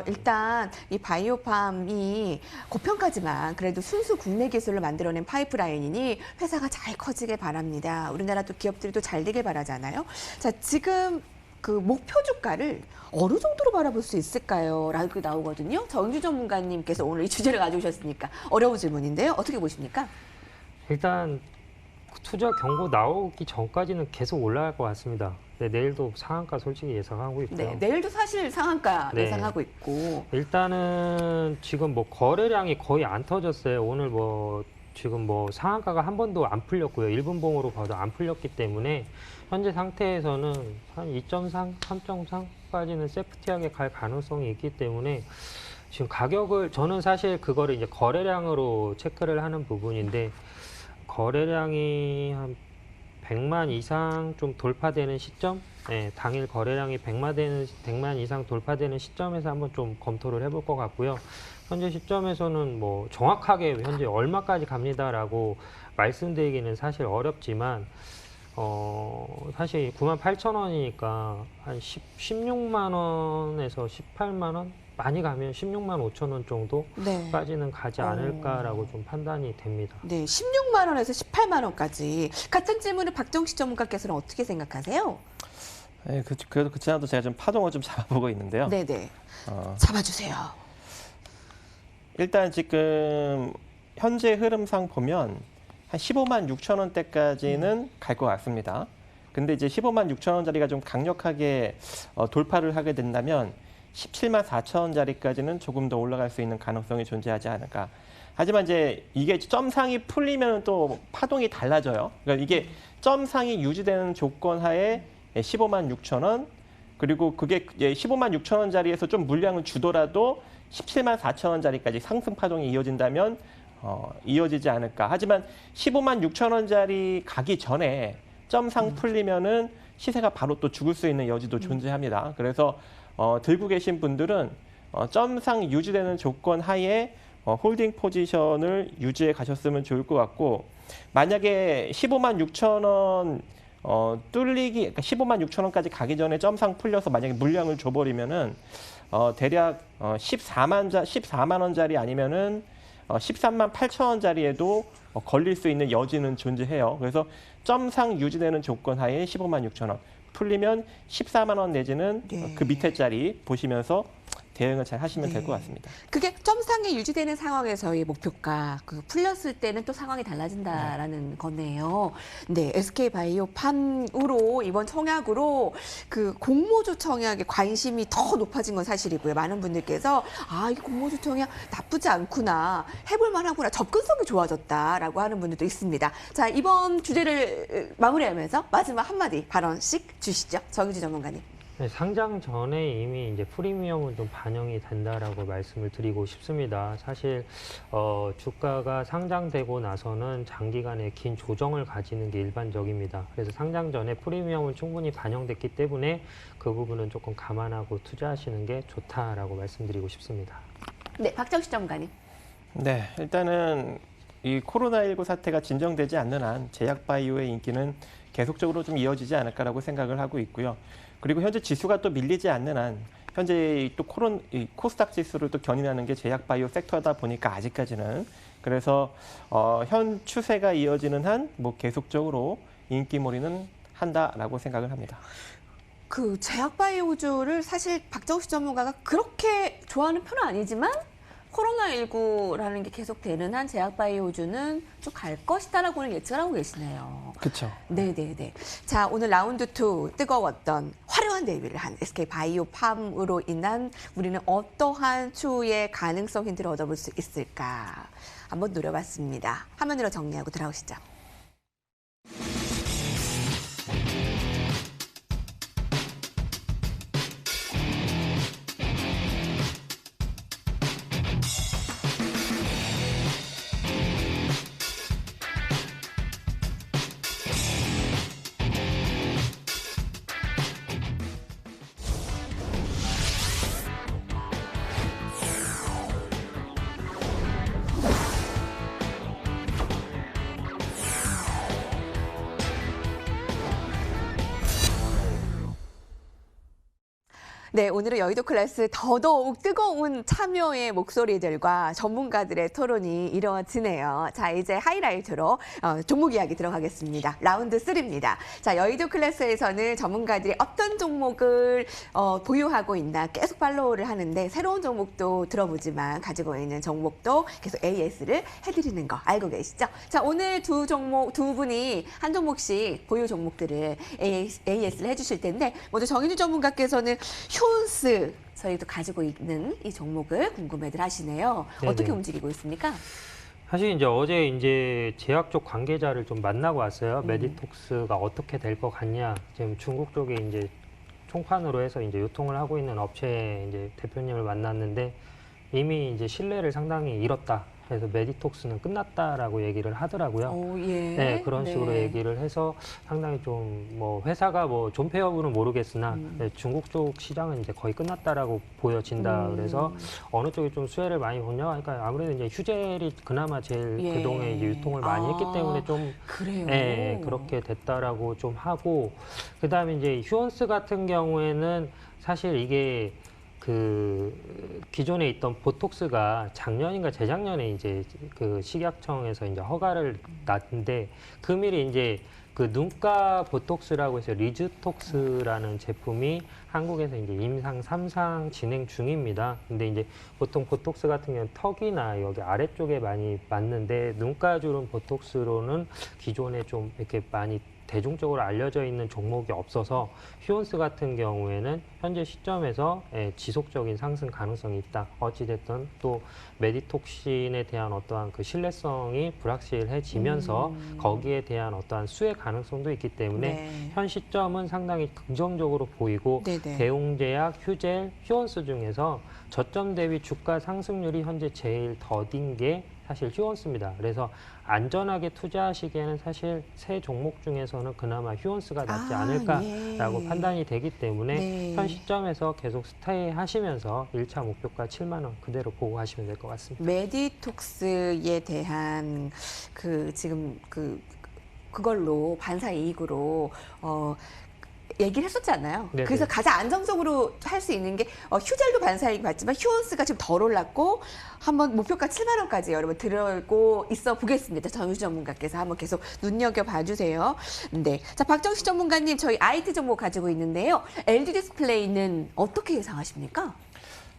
일단 이 바이오팜이 고평가지만 그래도 순수 국내 기술로 만들어낸 파이프라인이니 회사가 잘 커지길 바랍니다. 우리나라 또 기업들도 잘 되길 바라잖아요. 자, 지금 그 목표 주가를 어느 정도로 바라볼 수 있을까요? 라고 나오거든요. 정주 전문가님께서 오늘 이 주제를 가져오셨으니까 어려운 질문인데요. 어떻게 보십니까? 일단 투자 경고 나오기 전까지는 계속 올라갈 것 같습니다. 네, 내일도 상한가 솔직히 예상하고 있고요. 네, 내일도 사실 상한가 네. 예상하고 있고. 일단은 지금 뭐 거래량이 거의 안 터졌어요. 오늘 뭐 지금 뭐 상한가가 한 번도 안 풀렸고요. 1분봉으로 봐도 안 풀렸기 때문에 현재 상태에서는 한 2.3, 3.3까지는 세프티하게 갈 가능성이 있기 때문에 지금 가격을 저는 사실 그거를 이제 거래량으로 체크를 하는 부분인데 거래량이 한 100만 이상 좀 돌파되는 시점, 네, 당일 거래량이 100만 이상 돌파되는 시점에서 한번 좀 검토를 해볼 것 같고요. 현재 시점에서는 뭐 정확하게 현재 얼마까지 갑니다라고 말씀드리기는 사실 어렵지만 사실 98,000원이니까 한 16만 원에서 18만 원 많이 가면 16만 5천 원 정도까지는 가지 않을까라고 좀 판단이 됩니다. 네, 16만 원에서 18만 원까지. 같은 질문을 박정식 전문가께서는 어떻게 생각하세요? 네, 그래도 그렇지 않아도 제가 좀 파동을 좀 잡아보고 있는데요. 네네. 어, 잡아주세요. 일단 지금 현재 흐름상 보면 한 15만 6천 원대까지는 갈 것 같습니다. 근데 이제 15만 6천 원짜리가 좀 강력하게 돌파를 하게 된다면 17만 4천 원짜리까지는 조금 더 올라갈 수 있는 가능성이 존재하지 않을까. 하지만 이제 이게 점상이 풀리면 또 파동이 달라져요. 그러니까 이게 점상이 유지되는 조건 하에 15만 6천 원, 그리고 그게 15만 6천 원짜리에서 좀 물량을 주더라도 17만 4천 원짜리까지 상승 파동이 이어진다면 이어지지 않을까. 하지만 15만 6천 원짜리 가기 전에 점상 풀리면은 시세가 바로 또 죽을 수 있는 여지도 존재합니다. 그래서 들고 계신 분들은 점상 유지되는 조건 하에 홀딩 포지션을 유지해 가셨으면 좋을 것 같고, 만약에 15만 6천 원 뚫리기, 그러니까 15만 6천 원까지 가기 전에 점상 풀려서 만약에 물량을 줘버리면은 대략 14만 원짜리 아니면은 13만 8천 원짜리에도 걸릴 수 있는 여지는 존재해요. 그래서 점상 유지되는 조건 하에 15만 6천 원 풀리면 14만 원 내지는 네. 그 밑에 짜리 보시면서 대응을 잘 하시면 될 네. 것 같습니다. 그게 점상에 유지되는 상황에서의 목표가 풀렸을 때는 또 상황이 달라진다라는 거네요. 네, SK 바이오팜으로 이번 청약으로 공모주 청약에 관심이 더 높아진 건 사실이고요. 많은 분들께서 이 공모주 청약 나쁘지 않구나, 해볼만 하구나, 접근성이 좋아졌다라고 하는 분들도 있습니다. 자, 이번 주제를 마무리하면서 마지막 한마디 발언씩 주시죠. 정유주 전문가님. 네, 상장 전에 이미 이제 프리미엄은 좀 반영이 된다라고 말씀을 드리고 싶습니다. 사실 주가가 상장되고 나서는 장기간의 긴 조정을 가지는 게 일반적입니다. 그래서 상장 전에 프리미엄은 충분히 반영됐기 때문에 그 부분은 조금 감안하고 투자하시는 게 좋다라고 말씀드리고 싶습니다. 네, 박정식 전문가님. 네, 일단은 이 코로나19 사태가 진정되지 않는 한 제약 바이오의 인기는 계속적으로 좀 이어지지 않을까라고 생각을 하고 있고요. 그리고 현재 지수가 또 밀리지 않는 한 현재 또 코스닥 지수를 또 견인하는 게 제약 바이오 섹터다 보니까 아직까지는, 그래서 현 추세가 이어지는 한 뭐 계속적으로 인기몰이는 한다라고 생각을 합니다. 제약 바이오주를 사실 박정식 전문가가 그렇게 좋아하는 편은 아니지만 코로나19라는 게 계속되는 한 제약 바이오주는 좀 갈 것이다라고는 예측을 하고 계시네요. 그렇죠. 네네네. 자, 오늘 라운드 2 뜨거웠던 화려한 데뷔를 한 SK 바이오팜으로 인한 우리는 어떠한 추후의 가능성 힌트를 얻어볼 수 있을까 한번 노려봤습니다. 화면으로 정리하고 들어오시죠. 네, 오늘은 여의도 클래스 더더욱 뜨거운 참여의 목소리들과 전문가들의 토론이 이루어지네요. 자, 이제 하이라이트로 종목 이야기 들어가겠습니다. 라운드 3입니다. 자, 여의도 클래스에서는 전문가들이 어떤 종목을 보유하고 있나 계속 팔로우를 하는데, 새로운 종목도 들어보지만 가지고 있는 종목도 계속 AS를 해드리는 거 알고 계시죠? 자, 오늘 두 분이 한 종목씩 보유 종목들을 AS를 해주실 텐데, 먼저 정인우 전문가께서는 휴온스 저희도 가지고 있는 이 종목을 궁금해들 하시네요. 네네. 어떻게 움직이고 있습니까? 사실 이제 어제 이제 제약 쪽 관계자를 좀 만나고 왔어요. 메디톡스가 어떻게 될 것 같냐. 지금 중국 쪽에 이제 총판으로 해서 이제 유통을 하고 있는 업체 이제 대표님을 만났는데, 이미 이제 신뢰를 상당히 잃었다. 그래서 메디톡스는 끝났다라고 얘기를 하더라고요. 오, 예. 네, 그런 식으로 네. 얘기를 해서 상당히 좀 뭐 회사가 뭐 존폐 여부는 모르겠으나 네, 중국 쪽 시장은 이제 거의 끝났다라고 보여진다. 그래서 어느 쪽이 좀 수혜를 많이 보냐? 그러니까 아무래도 이제 휴젤이 그나마 제일 예. 그동안 이제 유통을 많이 했기 때문에 좀 그래요. 네, 그렇게 됐다라고 좀 하고, 그다음에 이제 휴원스 같은 경우에는 사실 이게 그 기존에 있던 보톡스가 작년인가 재작년에 이제 그 식약청에서 이제 허가를 놨는데 금일이 이제 그 눈가 보톡스라고 해서 리즈톡스라는 제품이 한국에서 이제 임상 3상 진행 중입니다. 근데 이제 보통 보톡스 같은 경우는 턱이나 여기 아래쪽에 많이 맞는데 눈가 주름 보톡스로는 기존에 좀 이렇게 많이 대중적으로 알려져 있는 종목이 없어서 휴온스 같은 경우에는 현재 시점에서 지속적인 상승 가능성이 있다. 어찌됐든 또 메디톡신에 대한 어떠한 그 신뢰성이 불확실해지면서 거기에 대한 어떠한 수혜 가능성도 있기 때문에 네. 현 시점은 상당히 긍정적으로 보이고 네네. 대웅제약, 휴젤, 휴온스 중에서 저점 대비 주가 상승률이 현재 제일 더딘 게 사실 휴온스입니다. 그래서 안전하게 투자하시기에는 사실 세 종목 중에서는 그나마 휴온스가 낫지 않을까라고 예. 판단이 되기 때문에 네. 현 시점에서 계속 스테이 하시면서 1차 목표가 7만 원 그대로 보고 하시면 될 것 같습니다. 메디톡스에 대한 그 지금 그걸로 반사 이익으로 얘기를 했었잖아요. 네네. 그래서 가장 안정적으로 할 수 있는 게 휴젤도 반사이익 받지만 휴온스가 지금 덜 올랐고 한번 목표가 7만 원까지 여러분 들어오고 있어 보겠습니다. 정유주 전문가께서 한번 계속 눈여겨봐 주세요. 네, 자 박정식 전문가님 저희 IT 정보 가지고 있는데요. LG 디스플레이는 어떻게 예상하십니까?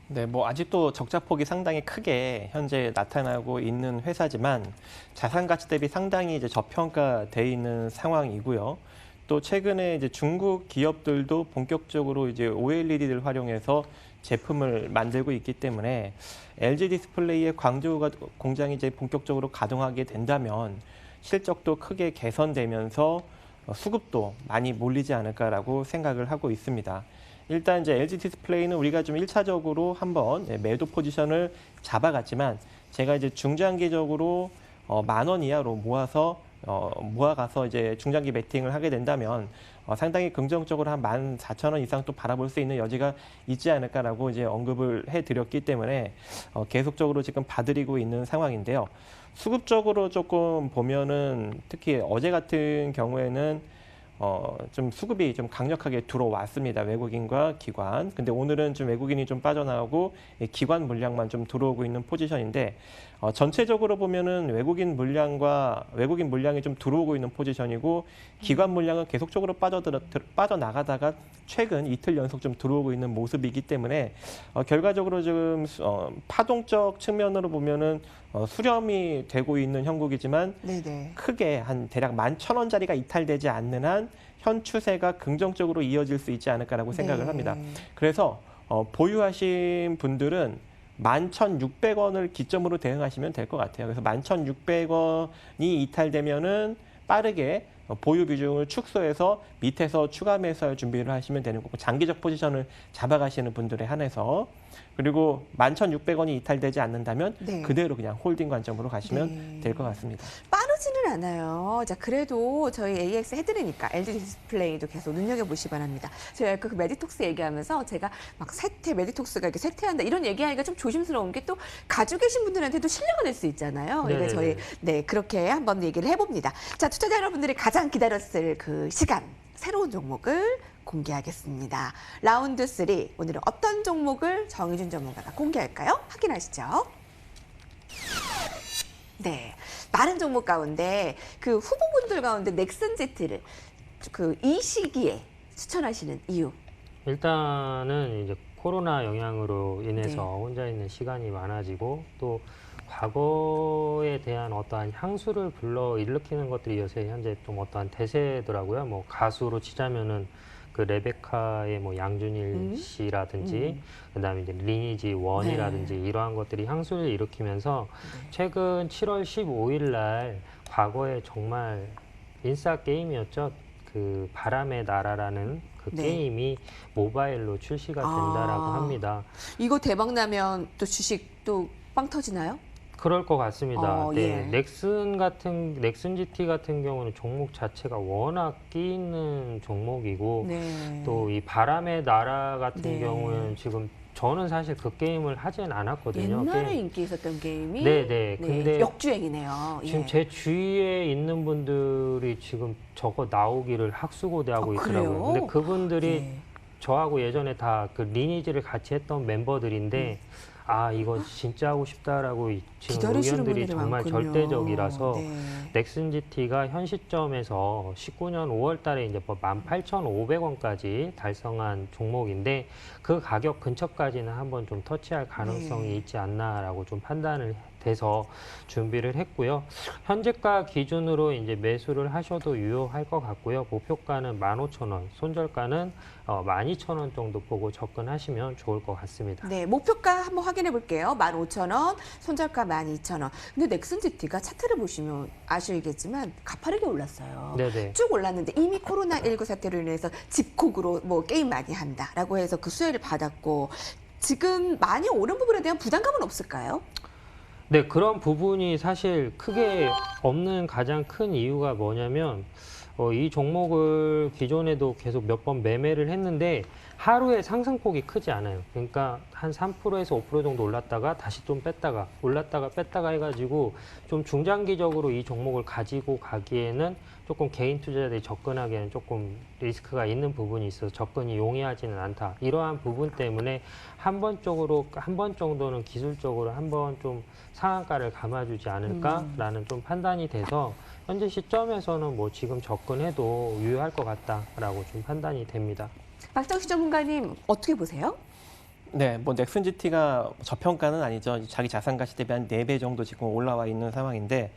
네, 뭐 아직도 적자폭이 상당히 크게 현재 나타나고 있는 회사지만 자산 가치 대비 상당히 이제 저평가돼 있는 상황이고요. 또 최근에 이제 중국 기업들도 본격적으로 이제 OLED를 활용해서 제품을 만들고 있기 때문에 LG 디스플레이의 광주 공장이 이제 본격적으로 가동하게 된다면 실적도 크게 개선되면서 수급도 많이 몰리지 않을까라고 생각을 하고 있습니다. 일단 이제 LG 디스플레이는 우리가 좀 1차적으로 한번 매도 포지션을 잡아갔지만 제가 이제 중장기적으로 10,000원 이하로 모아가서 이제 중장기 매팅을 하게 된다면 상당히 긍정적으로 한 14,000원 이상 또 바라볼 수 있는 여지가 있지 않을까라고 이제 언급을 해드렸기 때문에 계속적으로 지금 봐드리고 있는 상황인데요. 수급적으로 조금 보면은 특히 어제 같은 경우에는 좀 수급이 좀 강력하게 들어왔습니다. 외국인과 기관. 근데 오늘은 좀 외국인이 좀 빠져나오고 기관 물량만 좀 들어오고 있는 포지션인데 전체적으로 보면은 외국인 물량이 좀 들어오고 있는 포지션이고 기관 물량은 계속적으로 빠져나가다가 최근 이틀 연속 좀 들어오고 있는 모습이기 때문에 결과적으로 지금 파동적 측면으로 보면은 수렴이 되고 있는 형국이지만 네네. 크게 한 대략 11,000원짜리가 이탈되지 않는 한 현 추세가 긍정적으로 이어질 수 있지 않을까라고 생각을 합니다. 그래서 보유하신 분들은 11,600원을 기점으로 대응하시면 될 것 같아요. 그래서 11,600원이 이탈되면은 빠르게 보유 비중을 축소해서 밑에서 추가 매수할 준비를 하시면 되는 거고 장기적 포지션을 잡아가시는 분들에 한해서 그리고 11,600원이 이탈되지 않는다면 네. 그대로 그냥 홀딩 관점으로 가시면 될 것 같습니다. 빠르지는 않아요. 자, 그래도 저희 AX 해드리니까 LG 디스플레이도 계속 눈여겨보시 기 바랍니다. 제가 그 메디톡스 얘기하면서 제가 막 메디톡스가 이렇게 쇠퇴한다 이런 얘기하기가 좀 조심스러운 게 또 가지고 계신 분들한테도 신뢰가 될 수 있잖아요. 그러니까 저희 그렇게 한번 얘기를 해봅니다. 자, 투자자 여러분들이 가장 기다렸을 그 시간 새로운 종목을 공개하겠습니다. 라운드 3 오늘은 어떤 종목을 정의준 전문가가 공개할까요? 확인하시죠. 네, 많은 종목 가운데 그 후보분들 가운데 넥슨제트를 이 시기에 추천하시는 이유. 일단은 이제 코로나 영향으로 인해서 네. 혼자 있는 시간이 많아지고 또 과거에 대한 어떠한 향수를 불러 일으키는 것들이 요새 현재 좀 어떠한 대세더라고요. 뭐 가수로 치자면은 그 레베카의 뭐 양준일 씨라든지 그다음에 이제 리니지 원이라든지 이러한 것들이 향수를 일으키면서 최근 7월 15일 날 과거에 정말 인싸 게임이었죠. 그 바람의 나라라는 그 게임이 모바일로 출시가 된다라고 합니다. 이거 대박 나면 또 주식 또 빵 터지나요? 그럴 것 같습니다. 예. 넥슨 GT 같은 경우는 종목 자체가 워낙 끼 있는 종목이고 또 이 바람의 나라 같은 경우는 지금 저는 사실 그 게임을 하진 않았거든요. 옛날에 인기 있었던 게임이 근데 역주행이네요. 지금 제 주위에 있는 분들이 지금 저거 나오기를 학수고대하고 있더라고요. 그래요? 근데 그분들이 저하고 예전에 다 그 리니지를 같이 했던 멤버들인데 아 이거 진짜 하고 싶다라고 지금 기다리시는 의견들이 분들이 정말 많군요. 절대적이라서 네. 넥슨 GT가 현 시점에서 19년 5월 달에 이제 18,500원까지 달성한 종목인데 그 가격 근처까지는 한번 좀 터치할 가능성이 네. 있지 않나라고 좀 판단을 돼서 준비를 했고요. 현재가 기준으로 이제 매수를 하셔도 유효할 것 같고요. 목표가는 15,000원, 손절가는 12,000원 정도 보고 접근하시면 좋을 것 같습니다. 네, 목표가 한번 확인해 볼게요. 15,000원, 손절가 12,000원. 근데 넥슨 GT가 차트를 보시면 아시겠지만 가파르게 올랐어요. 네네. 쭉 올랐는데 이미 코로나19 사태로 인해서 집콕으로 뭐 게임 많이 한다라고 해서 그 수혜를 받았고 지금 많이 오른 부분에 대한 부담감은 없을까요? 네, 그런 부분이 사실 크게 없는 가장 큰 이유가 뭐냐면 이 종목을 기존에도 계속 몇 번 매매를 했는데 하루에 상승폭이 크지 않아요. 그러니까 한 3%에서 5% 정도 올랐다가 다시 좀 뺐다가 올랐다가 뺐다가 해가지고 좀 중장기적으로 이 종목을 가지고 가기에는 조금 개인 투자자들이 접근하기에는 조금 리스크가 있는 부분이 있어서 접근이 용이하지는 않다. 이러한 부분 때문에 한 번 정도는 기술적으로 한 번 좀 상한가를 감아주지 않을까라는 좀 판단이 돼서 현재 시점에서는 뭐 지금 접근해도 유효할 것 같다라고 좀 판단이 됩니다. 박정식 전문가님 어떻게 보세요? 네, 뭐 넥슨 GT가 저평가는 아니죠. 자기 자산 가치 대비 한 4배 정도 지금 올라와 있는 상황인데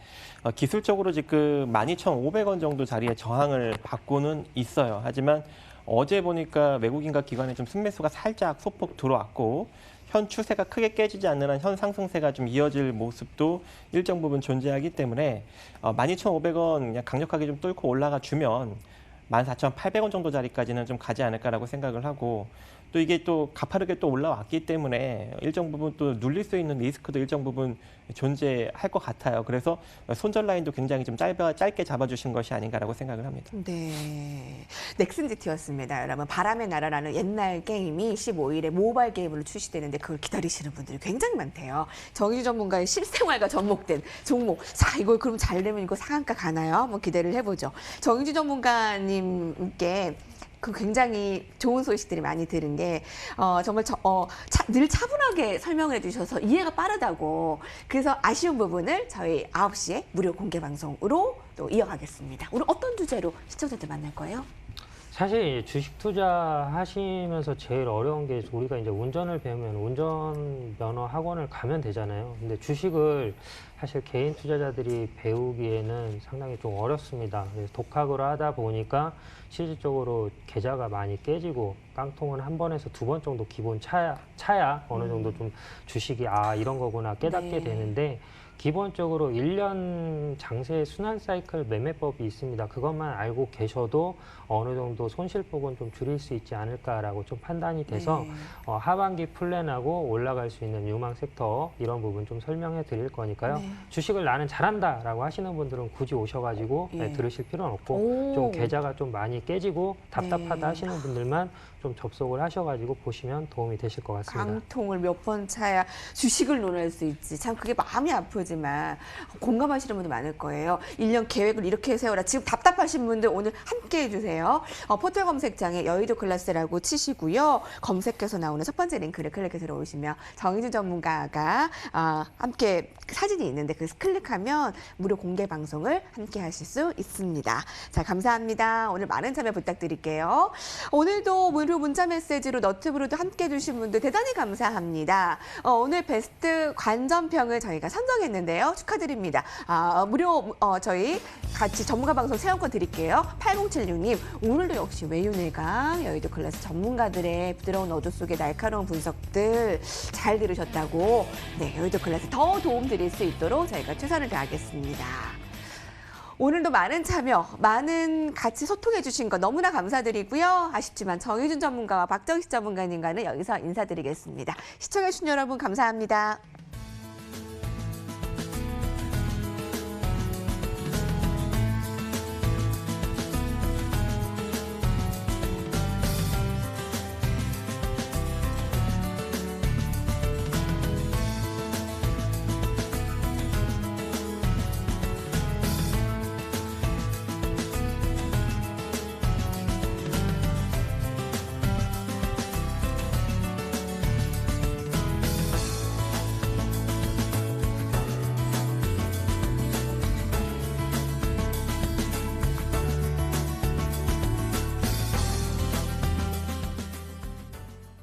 기술적으로 지금 12,500원 정도 자리에 저항을 받고는 있어요. 하지만 어제 보니까 외국인과 기관의 좀 순매수가 살짝 소폭 들어왔고 현 추세가 크게 깨지지 않는 한 현 상승세가 좀 이어질 모습도 일정 부분 존재하기 때문에 12,500원 그냥 강력하게 좀 뚫고 올라가 주면 14,800원 정도 자리까지는 좀 가지 않을까라고 생각을 하고 또 이게 또 가파르게 또 올라왔기 때문에 일정 부분 또 눌릴 수 있는 리스크도 일정 부분 존재할 것 같아요. 그래서 손절 라인도 굉장히 좀 짧게 잡아주신 것이 아닌가라고 생각을 합니다. 네, 넥슨 GT였습니다. 여러분 바람의 나라라는 옛날 게임이 15일에 모바일 게임으로 출시되는데 그걸 기다리시는 분들이 굉장히 많대요. 정유 전문가의 실생활과 접목된 종목. 자, 이거 그럼 잘 되면 이거 상한가 가나요? 한번 기대를 해보죠. 정유주 전문가님께 그 굉장히 좋은 소식들이 많이 들은 게 정말 늘 차분하게 설명을 해주셔서 이해가 빠르다고. 그래서 아쉬운 부분을 저희 9시에 무료 공개 방송으로 또 이어가겠습니다. 오늘 어떤 주제로 시청자들 만날 거예요? 사실 주식 투자하시면서 제일 어려운 게 우리가 이제 운전을 배우면 운전면허 학원을 가면 되잖아요. 근데 주식을 사실 개인 투자자들이 배우기에는 상당히 좀 어렵습니다. 그래서 독학으로 하다 보니까 실질적으로 계좌가 많이 깨지고 깡통은 한 번에서 2번 정도 기본 차야 어느 정도 좀 주식이 이런 거구나 깨닫게 네. 되는데 기본적으로 1년 장세 순환 사이클 매매법이 있습니다. 그것만 알고 계셔도 어느 정도 손실폭은 좀 줄일 수 있지 않을까라고 좀 판단이 돼서 네. 하반기 플랜하고 올라갈 수 있는 유망 섹터 이런 부분 좀 설명해 드릴 거니까요. 네. 주식을 나는 잘한다라고 하시는 분들은 굳이 오셔가지고 예. 들으실 필요는 없고 오. 좀 계좌가 좀 많이 깨지고 답답하다 네. 하시는 분들만 좀 접속을 하셔가지고 보시면 도움이 되실 것 같습니다. 깡통을 몇 번 차야 주식을 논할 수 있지. 참 그게 마음이 아프지만 공감하시는 분들 많을 거예요. 1년 계획을 이렇게 세워라. 지금 답답하신 분들 오늘 함께 해주세요. 포털 검색창에 여의도 클래스라고 치시고요. 검색해서 나오는 첫 번째 링크를 클릭해 들어오시면 정희준 전문가가 함께 사진이 있는데 그래서 클릭하면 무료 공개 방송을 함께 하실 수 있습니다. 자, 감사합니다. 오늘 많은 참여 부탁드릴게요. 오늘도 무료 문자 메시지로 너튜브로도 함께 해주신 분들 대단히 감사합니다. 오늘 베스트 관전평을 저희가 선정했는데요. 축하드립니다. 무료 저희 같이 전문가 방송 체험권 드릴게요. 8076님 오늘도 역시 외유내강 여의도 클래스 전문가들의 부드러운 어조 속의 날카로운 분석들 잘 들으셨다고. 네, 여의도 클래스 더 도움 드릴 수 있도록 저희가 최선을 다하겠습니다. 오늘도 많은 참여, 많은 같이 소통해 주신 거 너무나 감사드리고요. 아쉽지만 정유준 전문가와 박정식 전문가님과는 여기서 인사드리겠습니다. 시청해 주신 여러분 감사합니다.